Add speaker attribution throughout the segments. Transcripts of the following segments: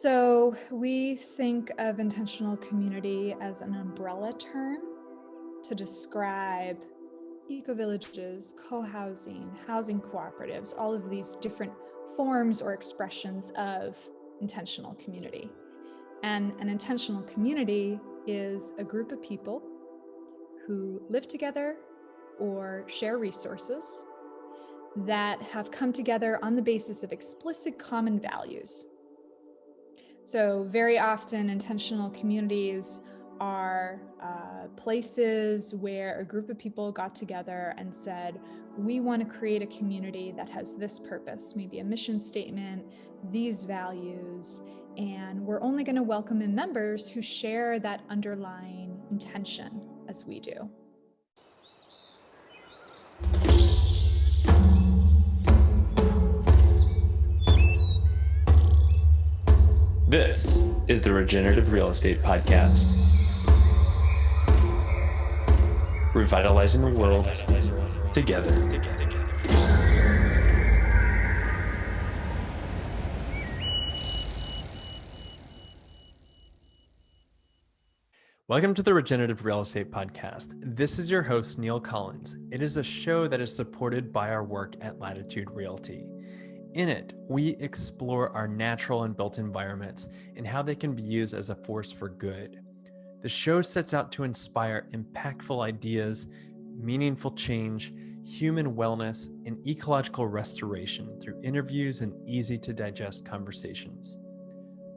Speaker 1: So we think of intentional community as an umbrella term to describe ecovillages, co-housing, housing cooperatives, all of these different forms or expressions of intentional community. And an intentional community is a group of people who live together or share resources that have come together on the basis of explicit common values. So very often intentional communities are places where a group of people got together and said, we want to create a community that has this purpose, maybe a mission statement, these values, and we're only going to welcome in members who share that underlying intention as we do.
Speaker 2: This is the Regenerative Real Estate Podcast. Revitalizing the world together. Welcome to the Regenerative Real Estate Podcast. This is your host, Neil Collins. It is a show that is supported by our work at Latitude Realty. In it, we explore our natural and built environments and how they can be used as a force for good. The show sets out to inspire impactful ideas, meaningful change, human wellness, and ecological restoration through interviews and easy-to-digest conversations.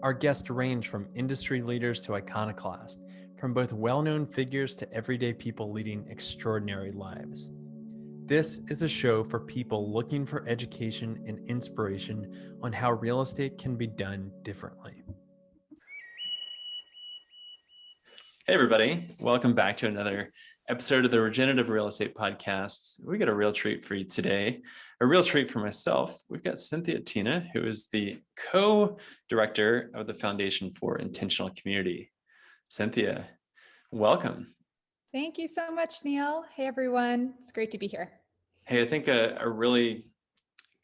Speaker 2: Our guests range from industry leaders to iconoclasts, from both well-known figures to everyday people leading extraordinary lives. This is a show for people looking for education and inspiration on how real estate can be done differently. Hey, everybody. Welcome back to another episode of the Regenerative Real Estate Podcast. We got a real treat for you today, a real treat for myself. We've got Cynthia Tina, who is the co-director of the Foundation for Intentional Community. Cynthia, welcome.
Speaker 1: Thank you so much, Neil. Hey, everyone. It's great to be here.
Speaker 2: Hey, I think a really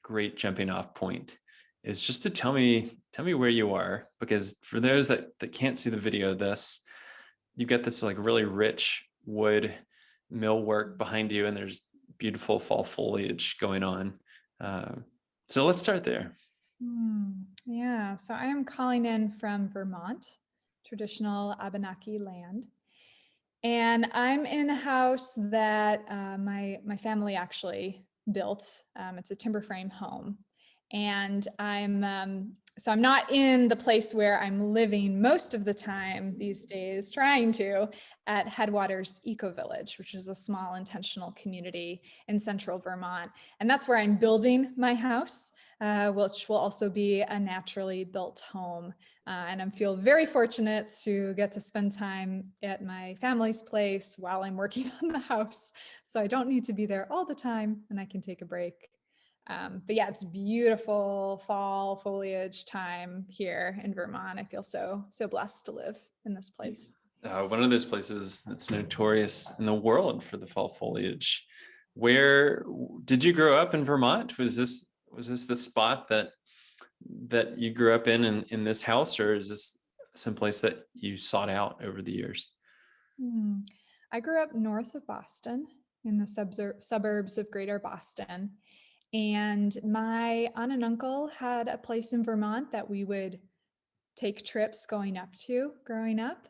Speaker 2: great jumping off point is just to tell me where you are, because for those that can't see the video of this, you've got this like really rich wood millwork behind you, and there's beautiful fall foliage going on. So let's start there.
Speaker 1: Yeah, so I am calling in from Vermont, traditional Abenaki land. And I'm in a house that my family actually built. It's a timber frame home. And I'm not in the place where I'm living most of the time these days, trying to, at Headwaters Eco-Village, which is a small intentional community in central Vermont. And that's where I'm building my house, which will also be a naturally built home. And I feel very fortunate to get to spend time at my family's place while I'm working on the house. So I don't need to be there all the time, and I can take a break. But yeah, it's beautiful fall foliage time here in Vermont. I feel so blessed to live in this place.
Speaker 2: One of those places that's notorious in the world for the fall foliage. Where did you grow up in Vermont? Was this the spot that you grew up in this house, or is this someplace that you sought out over the years?
Speaker 1: I grew up north of Boston in the suburbs of Greater Boston. And my aunt and uncle had a place in Vermont that we would take trips going up to growing up.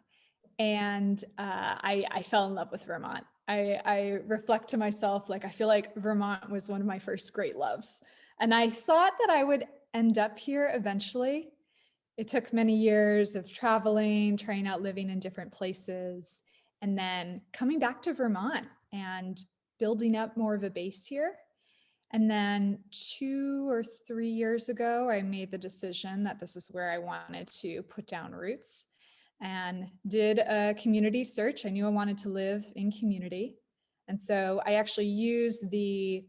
Speaker 1: And I fell in love with Vermont. I reflect to myself, like, I feel like Vermont was one of my first great loves. And I thought that I would end up here eventually. It took many years of traveling, trying out living in different places, and then coming back to Vermont and building up more of a base here. And then 2 or 3 years ago, I made the decision that this is where I wanted to put down roots, and did a community search. I knew I wanted to live in community. And so I actually used the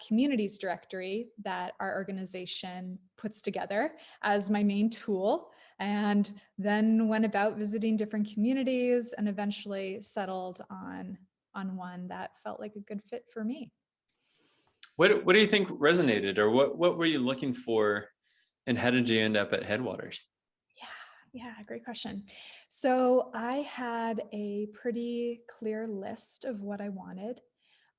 Speaker 1: communities directory that our organization puts together as my main tool, and then went about visiting different communities and eventually settled on one that felt like a good fit for me.
Speaker 2: What do you think resonated, or what were you looking for, and how did you end up at Headwaters?
Speaker 1: Yeah, great question. So I had a pretty clear list of what I wanted.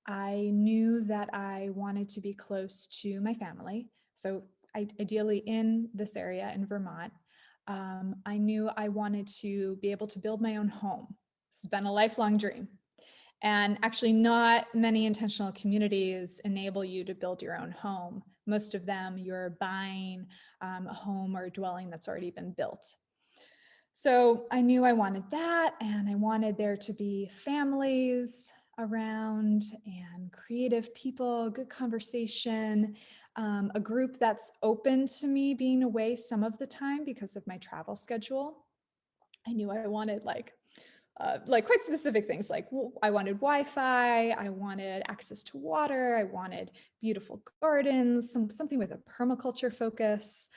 Speaker 1: I knew that I wanted to be close to my family. So ideally in this area in Vermont. I knew I wanted to be able to build my own home. This has been a lifelong dream. And actually, not many intentional communities enable you to build your own home. Most of them, you're buying a home or a dwelling that's already been built. So I knew I wanted that, and I wanted there to be families around and creative people, good conversation, a group that's open to me being away some of the time because of my travel schedule. I knew I wanted like quite specific things like I wanted Wi-Fi, I wanted access to water, I wanted beautiful gardens, something with a permaculture focus,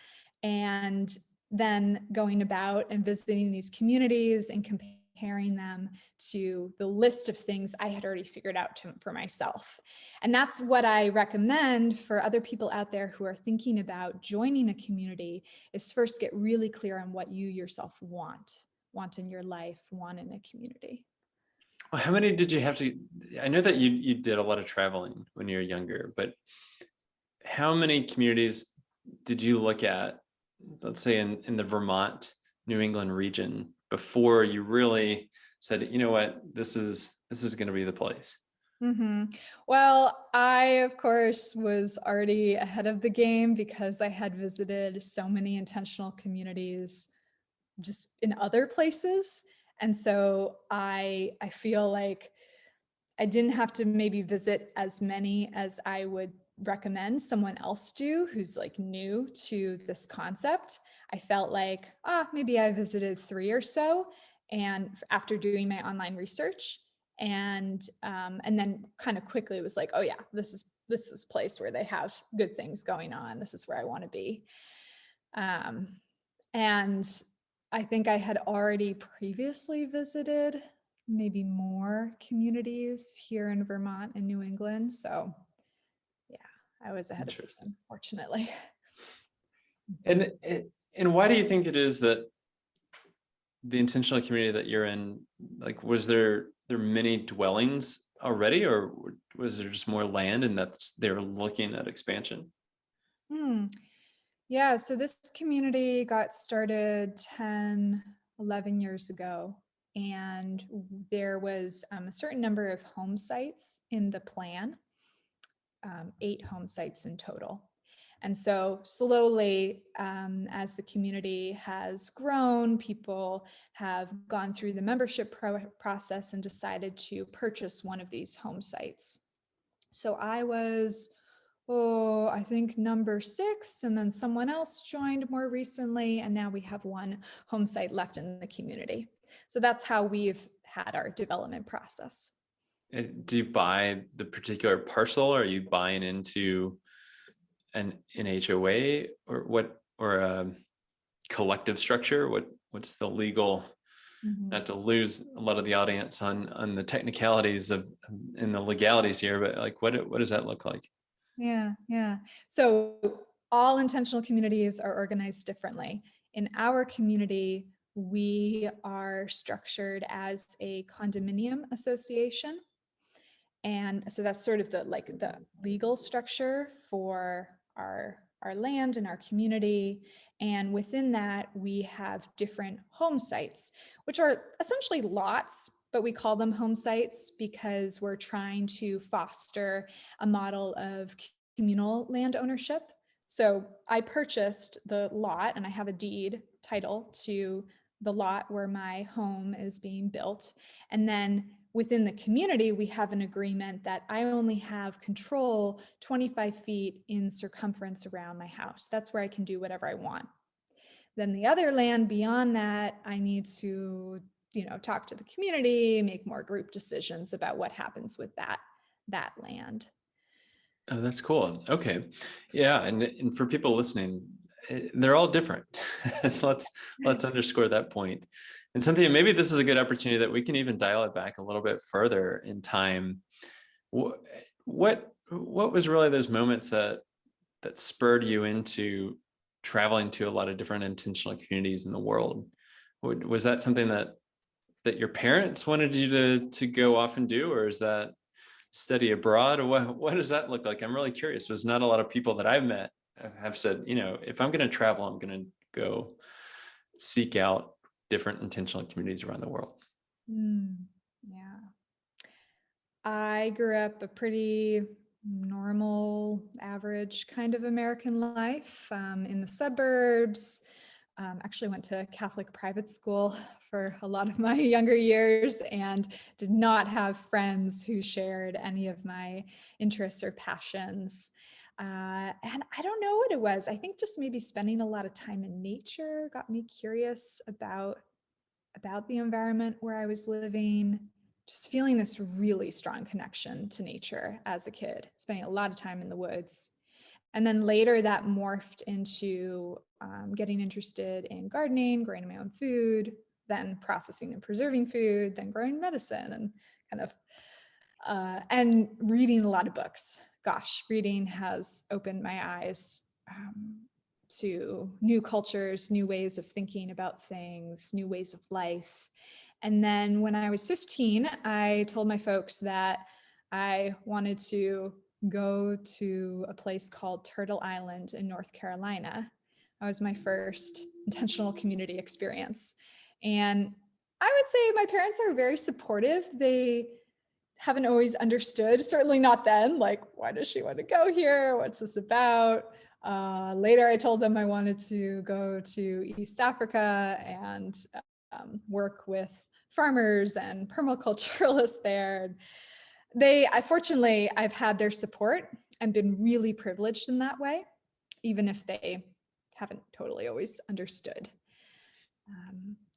Speaker 1: and then going about and visiting these communities and comparing them to the list of things I had already figured out for myself. And that's what I recommend for other people out there who are thinking about joining a community, is first get really clear on what you yourself want in your life, want in a community.
Speaker 2: Well, how many did you have to? I know that you did a lot of traveling when you were younger, but how many communities did you look at, let's say in the Vermont, New England region, before you really said, you know what, this is going to be the place?
Speaker 1: Mm-hmm. Well, I, of course, was already ahead of the game because I had visited so many intentional communities just in other places. And so I feel like I didn't have to maybe visit as many as I would recommend someone else do who's like new to this concept. I felt like, maybe I visited 3 or so, and after doing my online research, and then kind of quickly it was like, oh yeah, this is a place where they have good things going on. This is where I want to be. Um, and I think I had already previously visited maybe more communities here in Vermont and New England. So yeah, I was ahead of the
Speaker 2: Interesting.
Speaker 1: game, fortunately.
Speaker 2: And and why do you think it is that the intentional community that you're in, like, was there many dwellings already, or was there just more land and that's they're looking at expansion?
Speaker 1: Hmm. Yeah, so this community got started 10, 11 years ago, and there was a certain number of home sites in the plan, 8 home sites in total. And so slowly, as the community has grown, people have gone through the membership process and decided to purchase one of these home sites. So I was, I think number 6, and then someone else joined more recently, and now we have one home site left in the community. So that's how we've had our development process.
Speaker 2: And do you buy the particular parcel, or are you buying into an HOA, or what, or a collective structure? What's the legal,
Speaker 1: Mhm.
Speaker 2: not to lose a lot of the audience on the technicalities of and the legalities here, but like what does that look like?
Speaker 1: Yeah, yeah. So all intentional communities are organized differently. In our community, we are structured as a condominium association. And so that's sort of the legal structure for our land and our community. And within that, we have different home sites, which are essentially lots, but we call them home sites because we're trying to foster a model of communal land ownership. So I purchased the lot and I have a deed title to the lot where my home is being built. And then within the community, we have an agreement that I only have control 25 feet in circumference around my house. That's where I can do whatever I want. Then the other land beyond that, I need to, talk to the community, make more group decisions about what happens with that land.
Speaker 2: Oh, that's cool. Okay. Yeah. And for people listening, they're all different. Let's underscore that point. And Cynthia, maybe this is a good opportunity that we can even dial it back a little bit further in time. What was really those moments that spurred you into traveling to a lot of different intentional communities in the world? Was that something that your parents wanted you to go off and do, or is that study abroad? Or what does that look like? I'm really curious. There's not a lot of people that I've met have said, if I'm going to travel, I'm going to go seek out different intentional communities around the world.
Speaker 1: Yeah. I grew up a pretty normal, average kind of American life in the suburbs. Actually went to Catholic private school for a lot of my younger years and did not have friends who shared any of my interests or passions. And I don't know what it was. I think just maybe spending a lot of time in nature got me curious about the environment where I was living, just feeling this really strong connection to nature as a kid, spending a lot of time in the woods. And then later that morphed into getting interested in gardening, growing my own food, then processing and preserving food, then growing medicine, and kind of, and reading a lot of books. Gosh, reading has opened my eyes to new cultures, new ways of thinking about things, new ways of life. And then when I was 15, I told my folks that I wanted to go to a place called Turtle Island in North Carolina. That was my first intentional community experience. And I would say my parents are very supportive. They haven't always understood, certainly not then, like, why does she want to go here? What's this about? Later, I told them I wanted to go to East Africa and work with farmers and permaculturalists there. Fortunately, I've had their support and been really privileged in that way, even if they haven't totally always understood.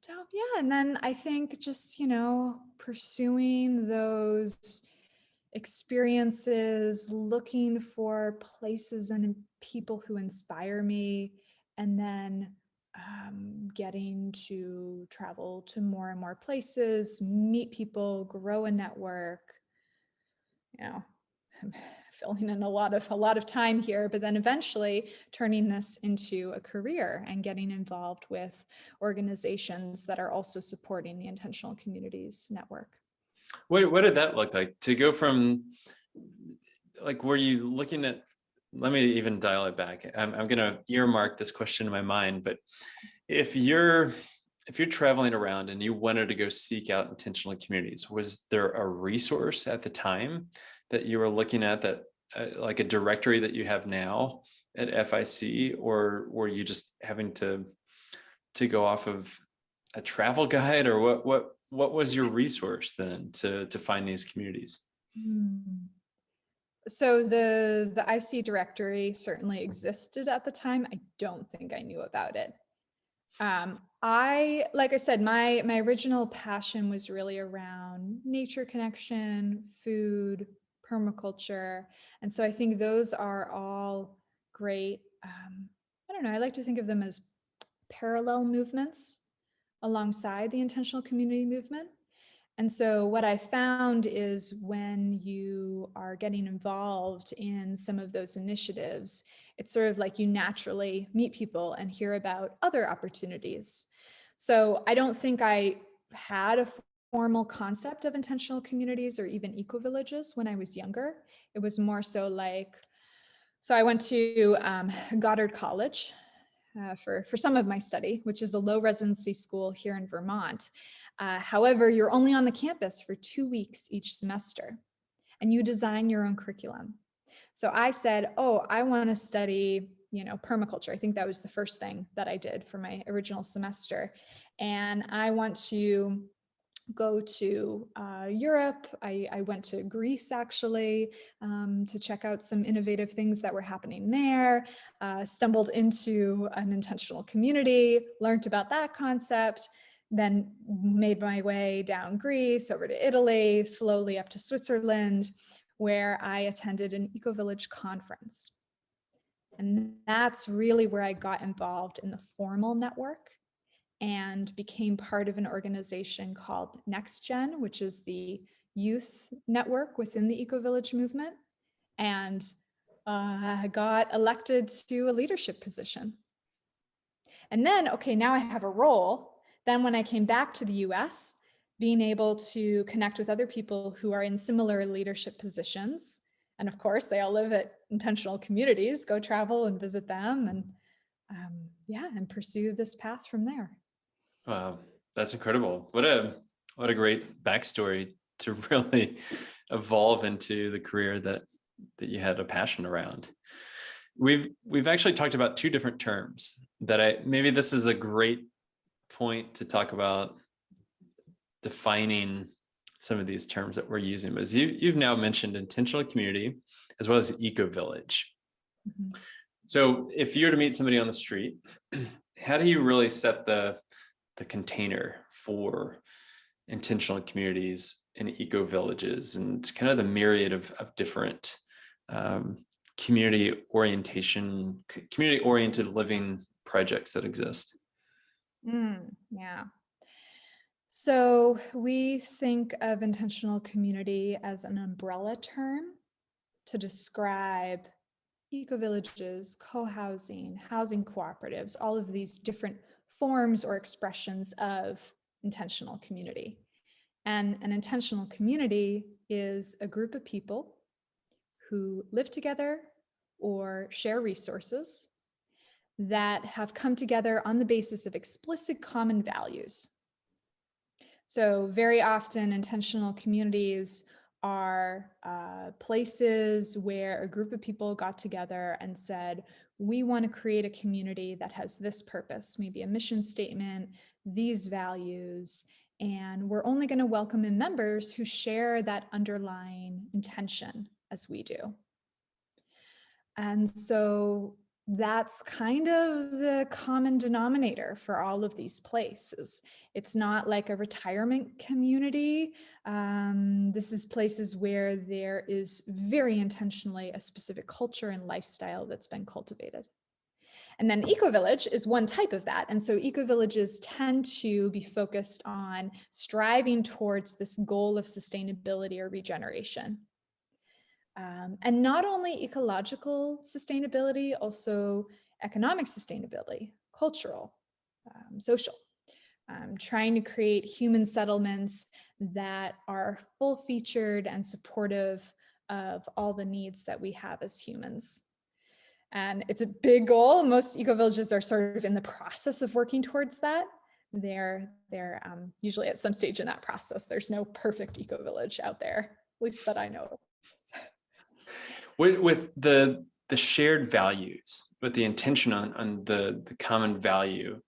Speaker 1: So yeah, and then I think just, pursuing those experiences, looking for places and people who inspire me, and then getting to travel to more and more places, meet people, grow a network, I'm filling in a lot of time here, but then eventually turning this into a career and getting involved with organizations that are also supporting the intentional communities network.
Speaker 2: What did that look like to go from, like, were you looking at, let me even dial it back. I'm going to earmark this question in my mind, but if you're traveling around and you wanted to go seek out intentional communities, was there a resource at the time that you were looking at that, like a directory that you have now at FIC, or were you just having to go off of a travel guide, or what was your resource then to find these communities?
Speaker 1: So the IC directory certainly existed at the time. I don't think I knew about it. Like I said, my original passion was really around nature connection, food, permaculture. And so I think those are all great. I don't know, I like to think of them as parallel movements alongside the intentional community movement. And so what I found is when you are getting involved in some of those initiatives, it's sort of like you naturally meet people and hear about other opportunities. So I don't think I had a formal concept of intentional communities or even ecovillages when I was younger. It was more so like, so I went to Goddard College for some of my study, which is a low residency school here in Vermont. However, you're only on the campus for 2 weeks each semester, and you design your own curriculum. So I said, oh, I want to study, permaculture. I think that was the first thing that I did for my original semester. And I want to go to Europe. I went to Greece actually to check out some innovative things that were happening there, stumbled into an intentional community, learned about that concept, then made my way down Greece, over to Italy, slowly up to Switzerland, where I attended an eco-village conference. And that's really where I got involved in the formal network and became part of an organization called NextGen, which is the youth network within the eco-village movement, and got elected to a leadership position. And then, okay, now I have a role Then when I came back to the US, being able to connect with other people who are in similar leadership positions. And of course, they all live at intentional communities, go travel and visit them and pursue this path from there.
Speaker 2: Wow, that's incredible. What a great backstory to really evolve into the career that you had a passion around. We've actually talked about two different terms that maybe this is a great point to talk about defining some of these terms that we're using. But you've now mentioned intentional community as well as eco-village.
Speaker 1: Mhm.
Speaker 2: So if you were to meet somebody on the street, how do you really set the container for intentional communities and eco-villages and kind of the myriad of different community-oriented living projects that exist?
Speaker 1: Yeah. So we think of intentional community as an umbrella term to describe eco-villages, co-housing, housing cooperatives, all of these different forms or expressions of intentional community. And an intentional community is a group of people who live together or share resources that have come together on the basis of explicit common values. So very often intentional communities are places where a group of people got together and said, we want to create a community that has this purpose, maybe a mission statement, these values, and we're only going to welcome in members who share that underlying intention as we do. And so that's kind of the common denominator for all of these places. It's not like a retirement community. This is places where there is very intentionally a specific culture and lifestyle that's been cultivated. And then eco-village is one type of that. And so eco-villages tend to be focused on striving towards this goal of sustainability or regeneration. And not only ecological sustainability, also economic sustainability, cultural, social, trying to create human settlements that are full-featured and supportive of all the needs that we have as humans. And it's a big goal. Most eco-villages are sort of in the process of working towards that. They're usually at some stage in that process. There's no perfect eco-village out there, at least that I know of.
Speaker 2: With the shared values, with the intention on the common value,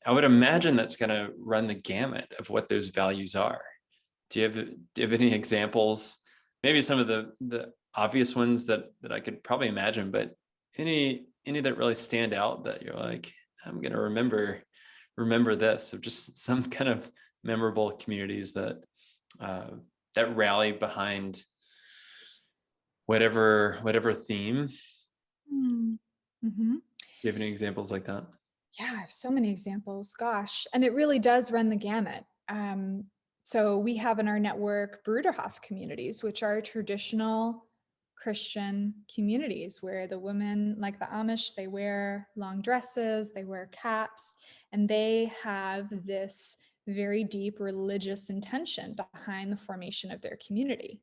Speaker 2: I would imagine that's going to run the gamut of what those values are. Do you have any examples? Maybe some of the obvious ones that I could probably imagine, but any that really stand out that you're like, I'm going to remember this, of just some kind of memorable communities that rally behind whatever theme.
Speaker 1: Mm-hmm.
Speaker 2: Do you have any examples like that?
Speaker 1: Yeah, I have so many examples, gosh. And it really does run the gamut. So we have in our network Bruderhof communities, which are traditional Christian communities where the women, like the Amish, they wear long dresses, they wear caps, and they have this very deep religious intention behind the formation of their community.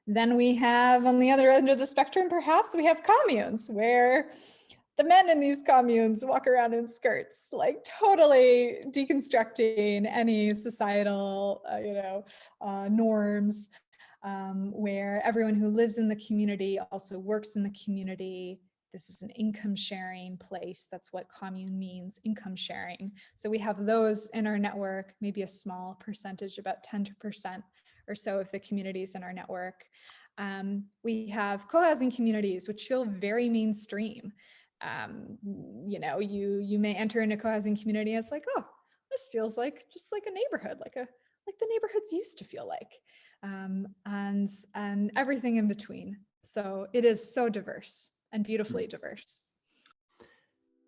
Speaker 1: Then we have, on the other end of the spectrum, perhaps, we have communes where the men in these communes walk around in skirts, like totally deconstructing any societal, norms, where everyone who lives in the community also works in the community. This is an income sharing place. That's what commune means, income sharing. So we have those in our network, maybe a small percentage, about 10% or so of the communities in our network. We have co-housing communities, which feel very mainstream. You may enter into a co-housing community as like, oh, this feels like just like a neighborhood, like the neighborhoods used to feel like, and everything in between. So it is so diverse and beautifully diverse.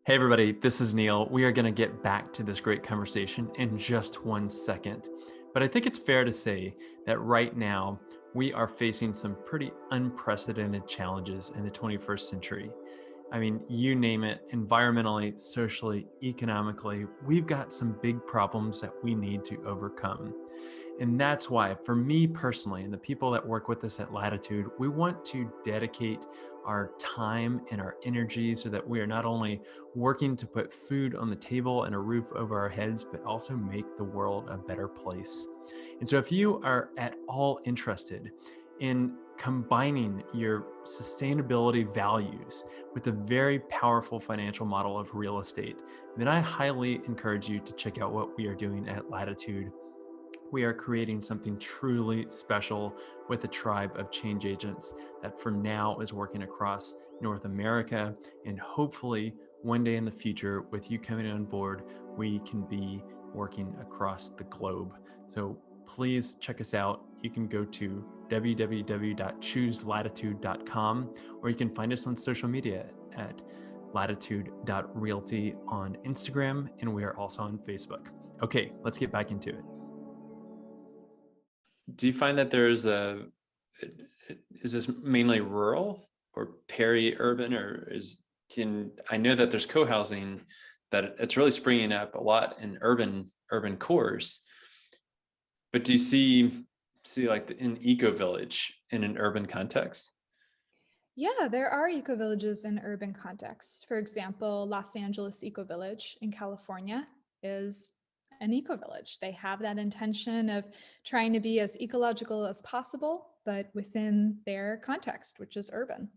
Speaker 2: Hey everybody, this is Neil. We are going to get back to this great conversation in just 1 second. But I think it's fair to say that right now we are facing some pretty unprecedented challenges in the 21st century. I mean, you name it, environmentally, socially, economically, we've got some big problems that we need to overcome. And that's why, for me personally, and the people that work with us at Latitude, we want to dedicate our time and our energy so that we are not only working to put food on the table and a roof over our heads, but also make the world a better place. And so, if you are at all interested in combining your sustainability values with a very powerful financial model of real estate, then I highly encourage you to check out what we are doing at Latitude. We are creating something truly special with a tribe of change agents that for now is working across North America. And hopefully, one day in the future, with you coming on board, we can be working across the globe. So please check us out. You can go to www.chooselatitude.com, or you can find us on social media at latitude.realty on Instagram, and we are also on Facebook. Okay, let's get back into it. Do you find that is this mainly rural or peri-urban, or I know that there's co-housing, that it's really springing up a lot in urban cores, but do you see like an eco-village in an urban context?
Speaker 1: Yeah, there are ecovillages in urban contexts. For example, Los Angeles Eco Village in California is an eco-village. They have that intention of trying to be as ecological as possible, but within their context, which is urban.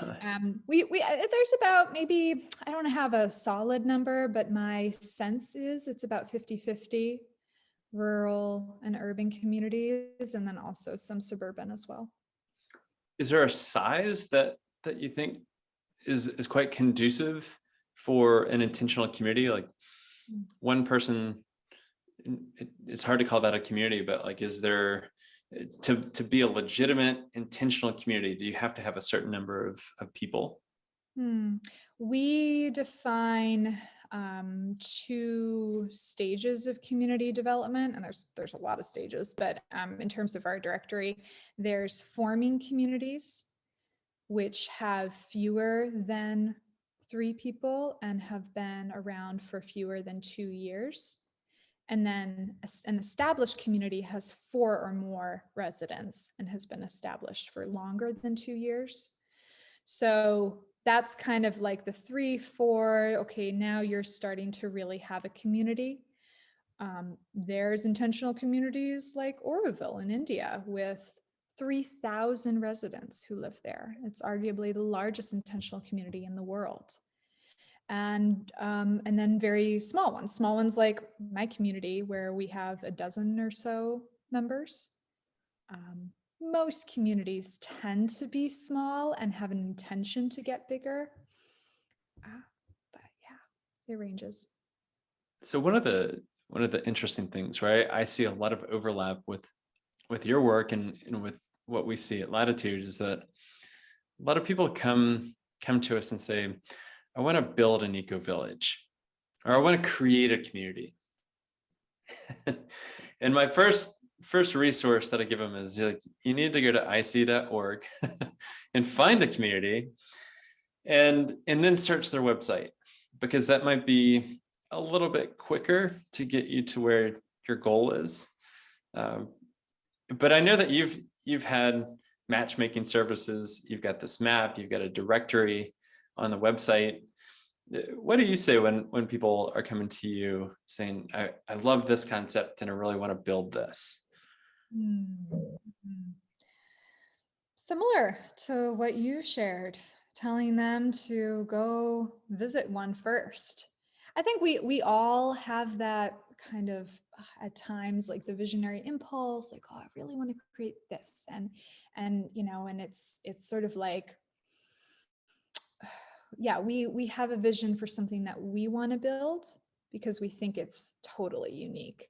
Speaker 1: There's about, maybe, I don't have a solid number, but my sense is it's about 50-50 rural and urban communities, and then also some suburban as well.
Speaker 2: Is there a size that you think is quite conducive for an intentional community? Like one person, it's hard to call that a community, but like, is there, to be a legitimate intentional community, do you have to have a certain number of people?
Speaker 1: We define 2 stages of community development, and there's a lot of stages, but in terms of our directory, there's forming communities, which have fewer than 3 people and have been around for fewer than 2 years. And then an established community has 4 or more residents and has been established for longer than 2 years. So that's kind of like the 3, 4, okay, now you're starting to really have a community. There's intentional communities like Oroville in India with 3,000 residents who live there. It's arguably the largest intentional community in the world. And then very small ones like my community, where we have a dozen or so members. Most communities tend to be small and have an intention to get bigger. But yeah, it ranges.
Speaker 2: So one of the interesting things, right? I see a lot of overlap with your work and with what we see at Latitude, is that a lot of people come to us and say, I want to build an eco village, or I want to create a community. And my first resource that I give them is, like, you need to go to ic.org and find a community and then search their website, because that might be a little bit quicker to get you to where your goal is. But I know that you've had matchmaking services, you've got this map, you've got a directory on the website. What do you say when people are coming to you saying, I love this concept and I really want to build this?
Speaker 1: Similar to what you shared, telling them to go visit one first. I think we all have that kind of, at times, like the visionary impulse, like, oh, I really want to create this, and it's sort of like, yeah, we have a vision for something that we want to build because we think it's totally unique.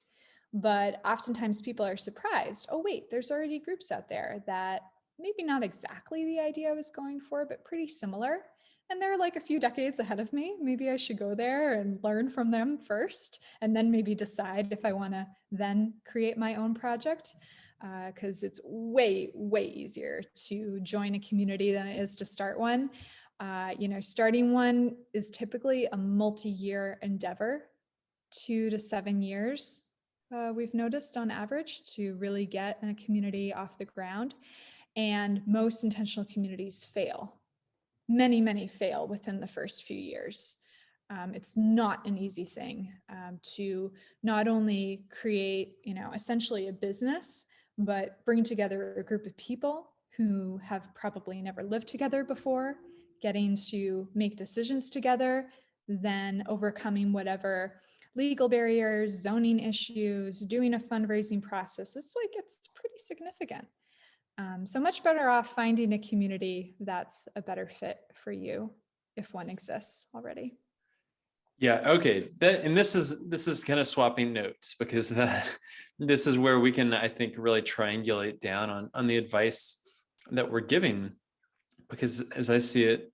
Speaker 1: But oftentimes people are surprised, oh wait, there's already groups out there that maybe not exactly the idea I was going for, but pretty similar. And they're like a few decades ahead of me. Maybe I should go there and learn from them first, and then maybe decide if I want to then create my own project. Because it's way, way easier to join a community than it is to start one. Starting one is typically a multi-year endeavor, 2 to 7 years. We've noticed on average to really get a community off the ground, and most intentional communities fail. Many fail within the first few years. It's not an easy thing to not only create, essentially a business, but bring together a group of people who have probably never lived together before, getting to make decisions together, then overcoming whatever legal barriers, zoning issues, doing a fundraising process. It's pretty significant. So much better off finding a community that's a better fit for you if one exists already.
Speaker 2: Yeah. Okay. This is kind of swapping notes, because this is where we can, I think, really triangulate down on the advice that we're giving. Because as I see it,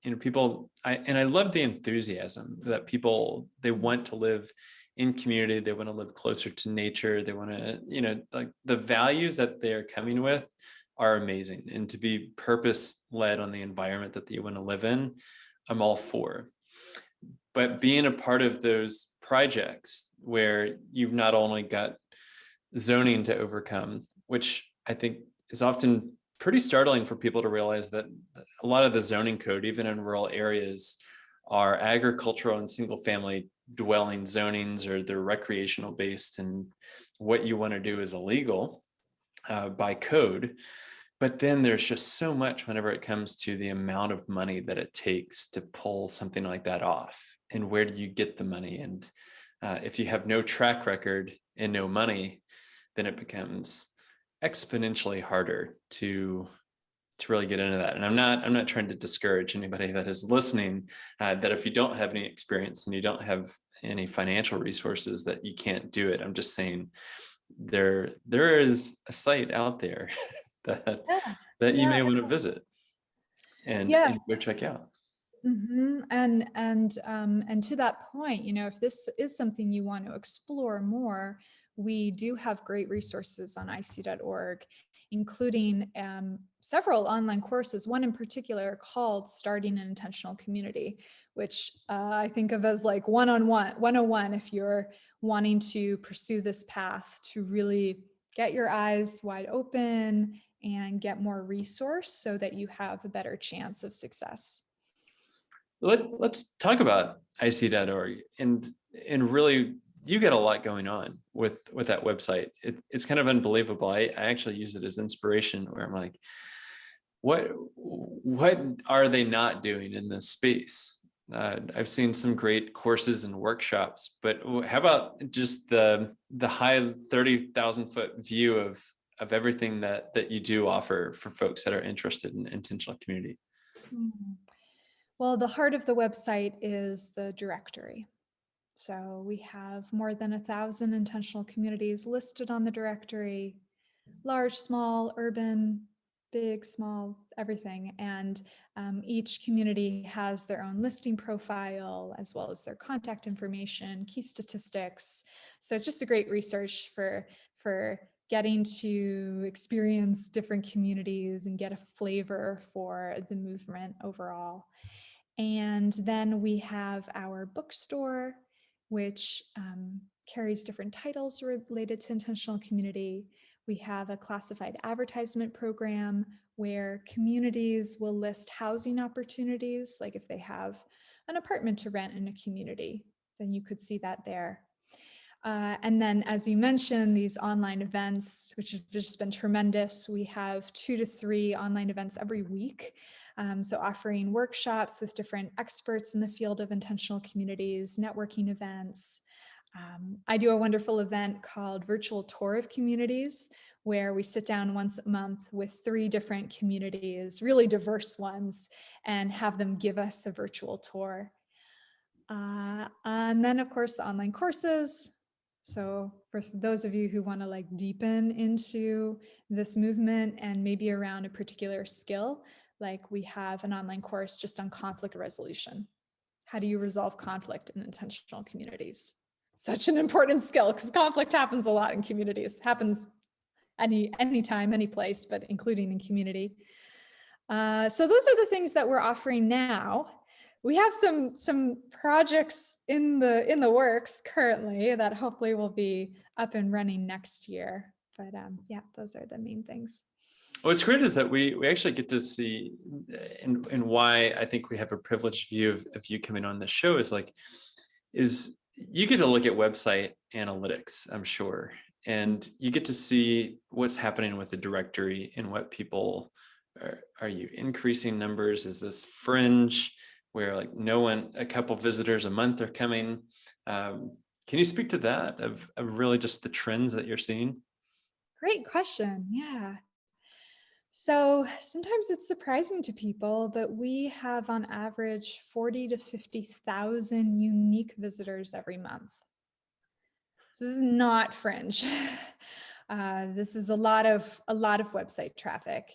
Speaker 2: I love the enthusiasm that people, they want to live in community, they want to live closer to nature, they want to, like the values that they're coming with are amazing, and to be purpose led on the environment that you want to live in, I'm all for. But being a part of those projects where you've not only got zoning to overcome, which I think is often pretty startling for people to realize that a lot of the zoning code, even in rural areas, are agricultural and single family dwelling zonings, or they're recreational based, and what you want to do is illegal by code. But then there's just so much whenever it comes to the amount of money that it takes to pull something like that off. And where do you get the money? And if you have no track record and no money, then it becomes exponentially harder to really get into that. And I'm not trying to discourage anybody that is listening, that if you don't have any experience and you don't have any financial resources, that you can't do it. I'm just saying there is a site out there that you may want to visit and go check out.
Speaker 1: Mm-hmm. And to that point, if this is something you want to explore more, we do have great resources on ic.org, including several online courses, one in particular called Starting an Intentional Community, which I think of as like 101 if you're wanting to pursue this path to really get your eyes wide open and get more resource so that you have a better chance of success.
Speaker 2: Let's talk about ic.org, and really, you get a lot going on with that website. It's kind of unbelievable. I actually use it as inspiration, where I'm like, what are they not doing in this space? I've seen some great courses and workshops, but how about just the high 30,000 foot view of everything that you do offer for folks that are interested in intentional community?
Speaker 1: Mm-hmm. Well, the heart of the website is the directory. So we have more than 1,000 intentional communities listed on the directory, large, small, urban, big, small, everything. And each community has their own listing profile, as well as their contact information, key statistics. So it's just a great research for getting to experience different communities and get a flavor for the movement overall. And then we have our bookstore, which carries different titles related to intentional community. We have a classified advertisement program where communities will list housing opportunities, like if they have an apartment to rent in a community, then you could see that there. And then, as you mentioned, these online events, which have just been tremendous. We have 2 to 3 online events every week. So offering workshops with different experts in the field of intentional communities, networking events. I do a wonderful event called Virtual Tour of Communities, where we sit down once a month with 3 different communities, really diverse ones, and have them give us a virtual tour. And then, of course, the online courses. So for those of you who want to like deepen into this movement and maybe around a particular skill, like we have an online course just on conflict resolution. How do you resolve conflict in intentional communities? Such an important skill, because conflict happens a lot in communities, happens anytime, any place, but including in community. So those are the things that we're offering now. We have some projects in the works currently that hopefully will be up and running next year. But yeah, those are the main things.
Speaker 2: What's great is that we actually get to see, and why I think we have a privileged view of you coming on the show is you get to look at website analytics, I'm sure, and you get to see what's happening with the directory and what people are you increasing numbers? Is this fringe where like a couple visitors a month are coming? Can you speak to that of really just the trends that you're seeing?
Speaker 1: Great question. Yeah. So sometimes it's surprising to people, but we have on average 40 to 50,000 unique visitors every month. So this is not fringe. This is a lot of website traffic.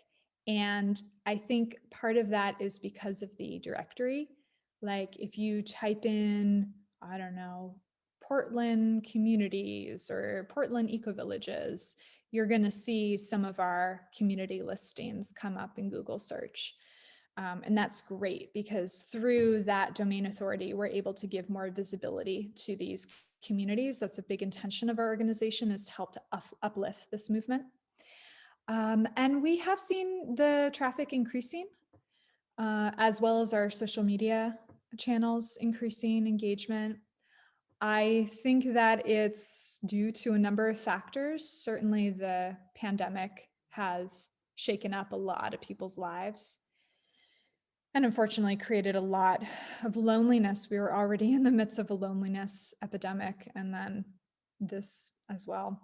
Speaker 1: And I think part of that is because of the directory. Like if you type in, I don't know, Portland communities or Portland ecovillages, you're going to see some of our community listings come up in Google search. And that's great because through that domain authority, we're able to give more visibility to these communities. That's a big intention of our organization, is to help to uplift this movement. And we have seen the traffic increasing, as well as our social media channels increasing engagement. I think that it's due to a number of factors. Certainly the pandemic has shaken up a lot of people's lives and unfortunately created a lot of loneliness. We were already in the midst of a loneliness epidemic, and then this as well.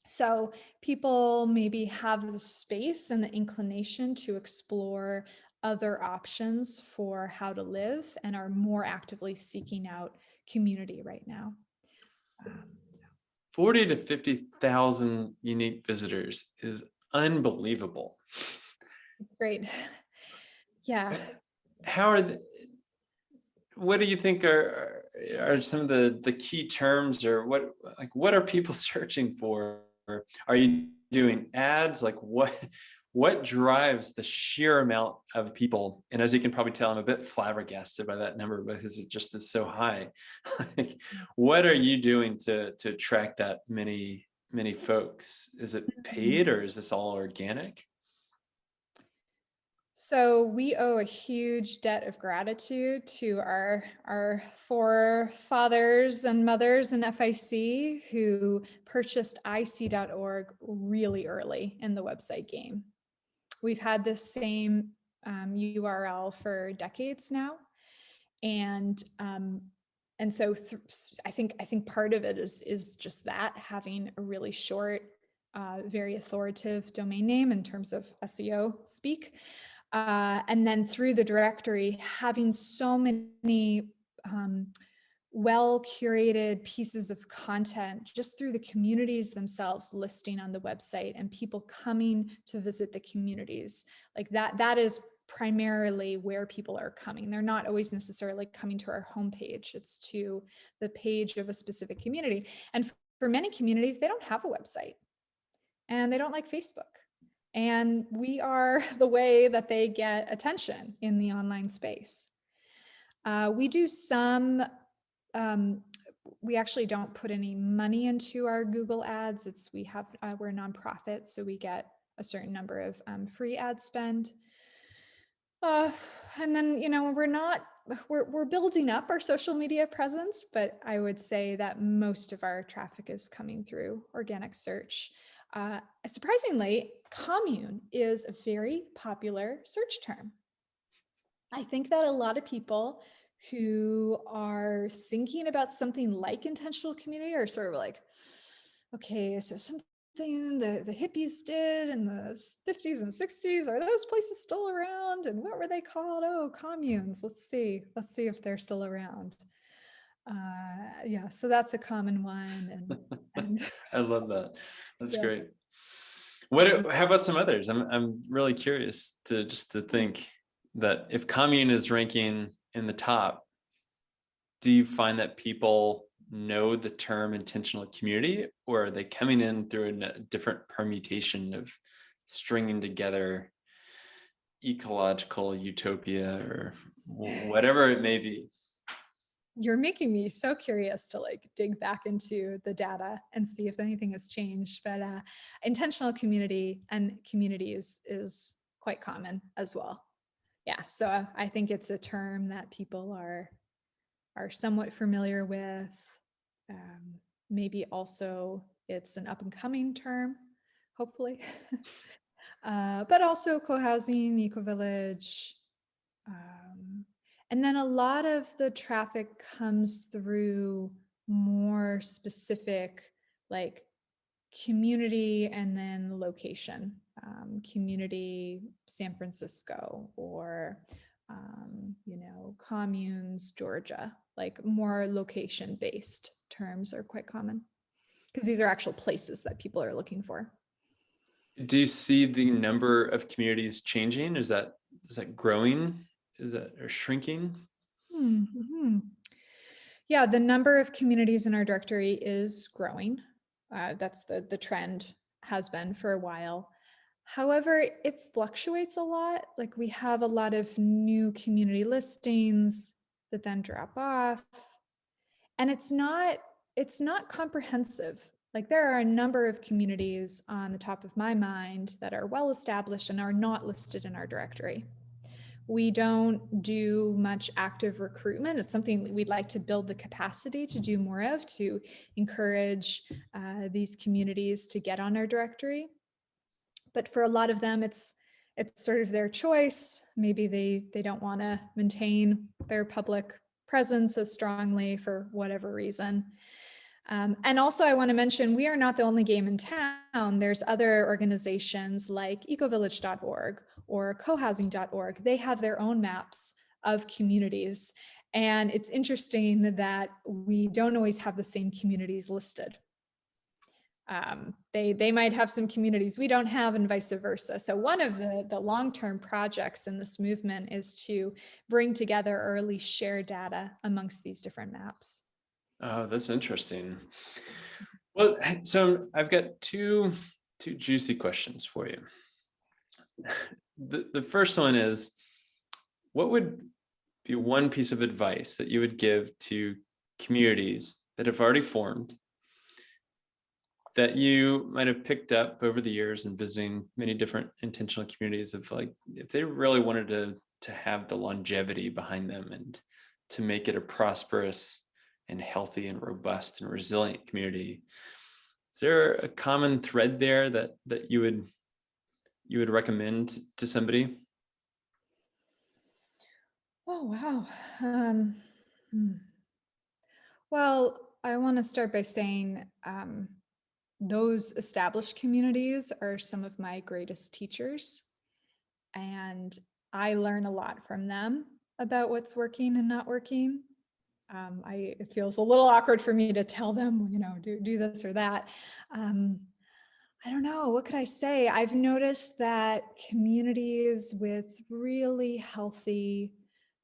Speaker 1: So people maybe have the space and the inclination to explore other options for how to live and are more actively seeking out community right now.
Speaker 2: 40 to 50,000 unique visitors is unbelievable.
Speaker 1: It's great. Yeah.
Speaker 2: How what do you think are some of the key terms, or what are people searching for? Are you doing ads? Like what drives the sheer amount of people? And as you can probably tell, I'm a bit flabbergasted by that number because it just is so high. Like, what are you doing to attract that many folks? Is it paid or is this all organic?
Speaker 1: So we owe a huge debt of gratitude to our forefathers and mothers in FIC who purchased IC.org really early in the website game. We've had this same URL for decades now, and so I think part of it is just that, having a really short, very authoritative domain name in terms of SEO speak. And then through the directory, having so many well-curated pieces of content just through the communities themselves listing on the website and people coming to visit the communities. Like that is primarily where people are coming. They're not always necessarily coming to our homepage. It's to the page of a specific community. And for many communities, they don't have a website and they don't like Facebook. And we are the way that they get attention in the online space. We do some, we actually don't put any money into our Google ads. We're a nonprofit, so we get a certain number of free ad spend. And then, we're building up our social media presence, but I would say that most of our traffic is coming through organic search. Surprisingly, commune is a very popular search term. I think that a lot of people who are thinking about something like intentional community are sort of like, okay, so something the hippies did in the 50s and 60s, are those places still around? And what were they called? Oh, communes. Let's see if they're still around. Yeah, so that's a common one. And
Speaker 2: I love that. That's
Speaker 1: yeah.
Speaker 2: great. How about some others? I'm really curious to think that if commune is ranking in the top, do you find that people know the term intentional community, or are they coming in through a different permutation of stringing together, ecological utopia or whatever it may be.
Speaker 1: You're making me so curious to like dig back into the data and see if anything has changed. But intentional community and communities is quite common as well. Yeah, so I think it's a term that people are somewhat familiar with. Maybe also it's an up and coming term, hopefully. But also co-housing, eco-village. And then a lot of the traffic comes through more specific, like community and then location. Community San Francisco, or communes Georgia. Like more location based terms are quite common because these are actual places that people are looking for.
Speaker 2: Do you see the number of communities changing? Is that growing? Is that or shrinking?
Speaker 1: Mm-hmm. Yeah, the number of communities in our directory is growing. That's the trend, has been for a while. However, it fluctuates a lot. Like we have a lot of new community listings that then drop off. And it's not comprehensive. Like there are a number of communities on the top of my mind that are well established and are not listed in our directory. We don't do much active recruitment. It's something we'd like to build the capacity to do more of, to encourage these communities to get on our directory. But for a lot of them, it's sort of their choice. Maybe they don't want to maintain their public presence as strongly for whatever reason. And also I want to mention, we are not the only game in town. There's other organizations like ecovillage.org or cohousing.org. They have their own maps of communities. And it's interesting that we don't always have the same communities listed. They might have some communities we don't have, and vice versa. So one of the long-term projects in this movement is to bring together or at least share data amongst these different maps.
Speaker 2: Oh, that's interesting. Well, so I've got two juicy questions for you. The first one is, what would be one piece of advice that you would give to communities that have already formed, that you might have picked up over the years in visiting many different intentional communities, of like, if they really wanted to have the longevity behind them and to make it a prosperous and healthy and robust and resilient community? Is there a common thread there that you would recommend to somebody?
Speaker 1: Oh, wow. Well, I want to start by saying those established communities are some of my greatest teachers. And I learn a lot from them about what's working and not working. It feels a little awkward for me to tell them, do this or that. I don't know, what could I say? I've noticed that communities with really healthy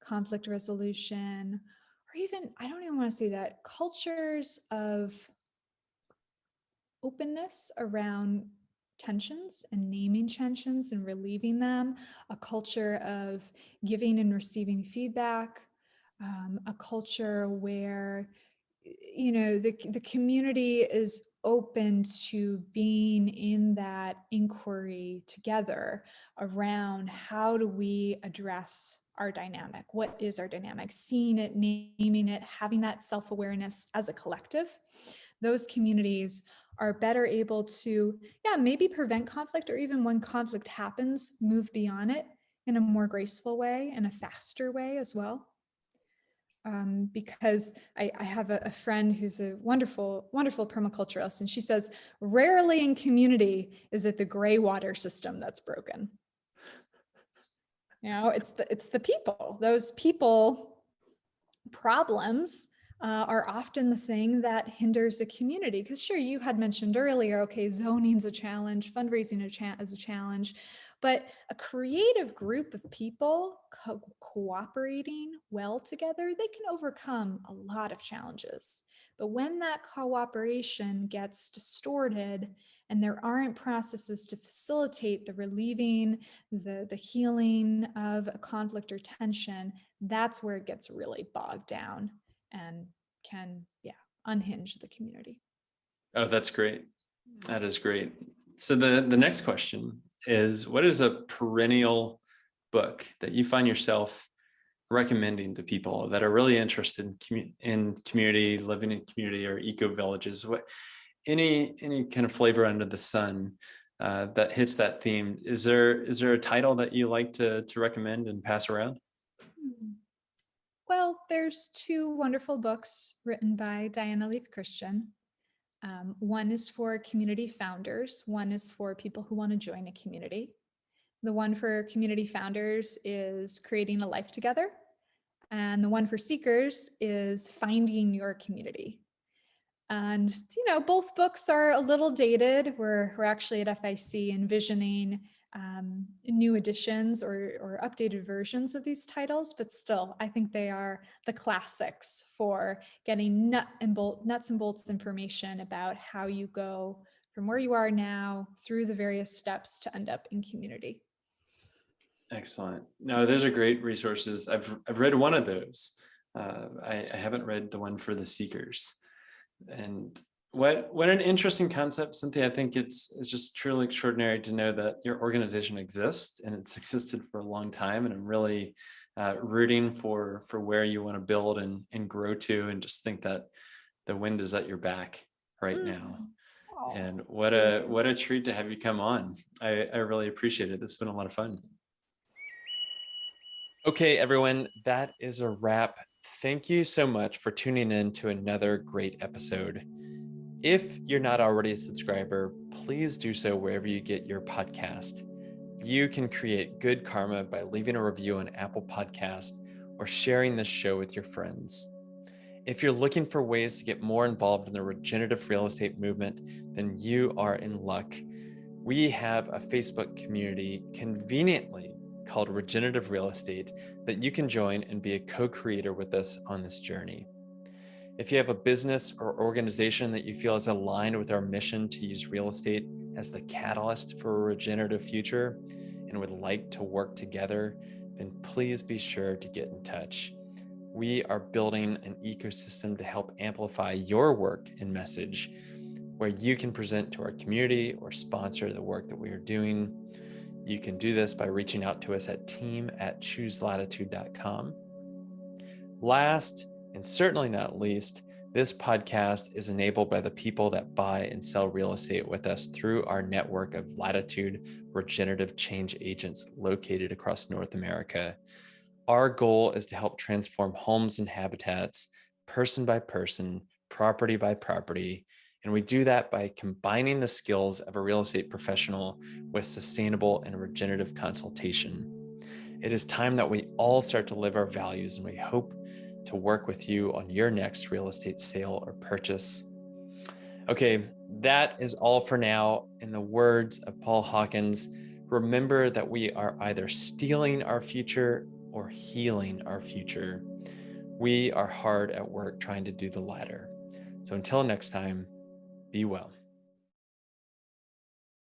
Speaker 1: conflict resolution, or even, I don't even want to say that, cultures of openness around tensions and naming tensions and relieving them, a culture of giving and receiving feedback, a culture where the community is open to being in that inquiry together around how do we address our dynamic, what is our dynamic, seeing it, naming it, having that self-awareness as a collective. Those communities are better able to, maybe prevent conflict, or even when conflict happens, move beyond it in a more graceful way and a faster way as well. Because I have a friend who's a wonderful, wonderful permaculturalist, and she says, rarely in community is it the gray water system that's broken. It's the people. Those people problems are often the thing that hinders a community. Because sure, you had mentioned earlier, okay, zoning's a challenge, fundraising is a challenge, but a creative group of people cooperating well together, they can overcome a lot of challenges. But when that cooperation gets distorted and there aren't processes to facilitate the relieving, the healing of a conflict or tension, that's where it gets really bogged down and can, unhinge the community.
Speaker 2: Oh, that's great. That is great. So the next question is, what is a perennial book that you find yourself recommending to people that are really interested in community, living in community, or eco-villages? What any kind of flavor under the sun that hits that theme? Is there a title that you like to recommend and pass around?
Speaker 1: Well, there's two wonderful books written by Diana Leaf Christian. One is for community founders. One is for people who want to join a community. The one for community founders is Creating a Life Together. And the one for seekers is Finding Your Community. And, both books are a little dated. We're actually at FIC envisioning new editions or updated versions of these titles, but still, I think they are the classics for getting nuts and bolts information about how you go from where you are now through the various steps to end up in community.
Speaker 2: Excellent. No, those are great resources. I've read one of those. I haven't read the one for the seekers. And what an interesting concept, Cynthia. I think it's just truly extraordinary to know that your organization exists and it's existed for a long time. And I'm really rooting for where you want to build and grow to, and just think that the wind is at your back right now.
Speaker 1: Oh,
Speaker 2: and what a treat to have you come on. I really appreciate it. This has been a lot of fun. Okay, everyone, that is a wrap. Thank you so much for tuning in to another great episode. If you're not already a subscriber, please do so wherever you get your podcast. You can create good karma by leaving a review on Apple Podcast or sharing this show with your friends. If you're looking for ways to get more involved in the regenerative real estate movement, then you are in luck. We have a Facebook community conveniently called Regenerative Real Estate that you can join and be a co-creator with us on this journey. If you have a business or organization that you feel is aligned with our mission to use real estate as the catalyst for a regenerative future and would like to work together, then please be sure to get in touch. We are building an ecosystem to help amplify your work and message, where you can present to our community or sponsor the work that we are doing. You can do this by reaching out to us at team@chooselatitude.com. Last, and certainly not least, this podcast is enabled by the people that buy and sell real estate with us through our network of Latitude regenerative change agents located across North America. Our goal is to help transform homes and habitats, person by person, property by property, and we do that by combining the skills of a real estate professional with sustainable and regenerative consultation. It is time that we all start to live our values, and we hope to work with you on your next real estate sale or purchase. Okay, that is all for now. In the words of Paul Hawkins, remember that we are either stealing our future or healing our future. We are hard at work trying to do the latter. So until next time, be well.